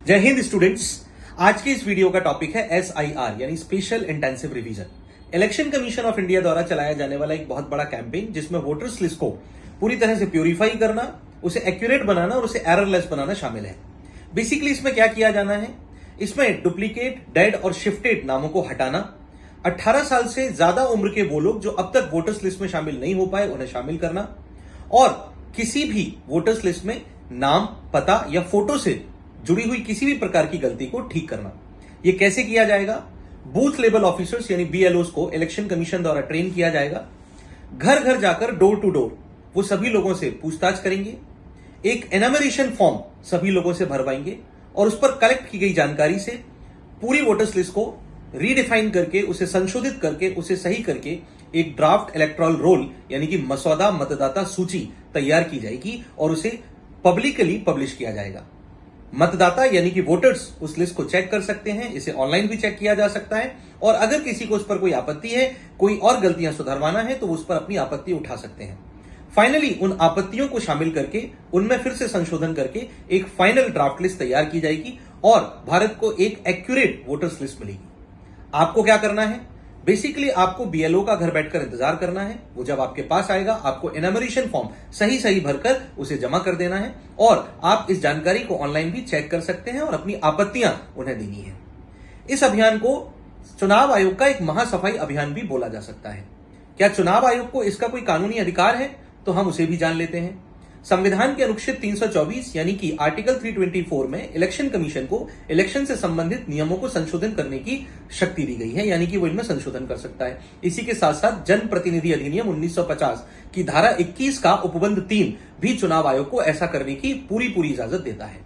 जय हिंद स्टूडेंट्स। आज के इस वीडियो का टॉपिक है SIR यानी special intensive revision. Election commission of India द्वारा चलाया जाने वाला एक बहुत बड़ा कैंपेन जिसमें वोटर्स लिस्ट को पूरी तरह से प्यूरिफाई करना, उसे एक्यूरेट बनाना और उसे एररलेस बनाना शामिल है। बेसिकली इसमें क्या किया जाना है, इसमें डुप्लीकेट, डेड और शिफ्टेड नामों को हटाना, 18 साल से ज्यादा उम्र के वो लोग जो अब तक वोटर्स लिस्ट में शामिल नहीं हो पाए उन्हें शामिल करना और किसी भी वोटर्स लिस्ट में नाम, पता या फोटो से जुड़ी हुई किसी भी प्रकार की गलती को ठीक करना। यह कैसे किया जाएगा? बूथ लेवल ऑफिसर्स यानी BLOs को इलेक्शन कमीशन द्वारा ट्रेन किया जाएगा। घर घर जाकर डोर टू डोर वो सभी लोगों से पूछताछ करेंगे, एक एनमरेशन फॉर्म सभी लोगों से भरवाएंगे और उस पर कलेक्ट की गई जानकारी से पूरी वोटर्स लिस्ट को रीडिफाइन करके, उसे संशोधित करके, उसे सही करके एक ड्राफ्ट इलेक्टोरल रोल यानी कि मसौदा मतदाता सूची तैयार की जाएगी और उसे पब्लिकली पब्लिश किया जाएगा। मतदाता यानी कि वोटर्स उस लिस्ट को चेक कर सकते हैं, इसे ऑनलाइन भी चेक किया जा सकता है और अगर किसी को उस पर कोई आपत्ति है, कोई और गलतियां सुधारवाना है तो उस पर अपनी आपत्ति उठा सकते हैं। फाइनली उन आपत्तियों को शामिल करके उनमें फिर से संशोधन करके एक फाइनल ड्राफ्ट लिस्ट तैयार की जाएगी और भारत को एक एक्यूरेट वोटर्स लिस्ट मिलेगी। आपको क्या करना है? बेसिकली आपको BLO का घर बैठकर इंतजार करना है। वो जब आपके पास आएगा आपको एनमरेशन फॉर्म सही भरकर उसे जमा कर देना है और आप इस जानकारी को ऑनलाइन भी चेक कर सकते हैं और अपनी आपत्तियां उन्हें देनी है। इस अभियान को चुनाव आयोग का एक महासफाई अभियान भी बोला जा सकता है। क्या चुनाव आयोग को इसका कोई कानूनी अधिकार है? तो हम उसे भी जान लेते हैं। संविधान के अनुच्छेद 324 यानी कि आर्टिकल 324 में इलेक्शन कमीशन को इलेक्शन से संबंधित नियमों को संशोधन करने की शक्ति दी गई है, यानी कि वो इनमें संशोधन कर सकता है। इसी के साथ साथ जन प्रतिनिधि अधिनियम 1950 की धारा 21 का उपबंध 3 भी चुनाव आयोग को ऐसा करने की पूरी इजाजत देता है।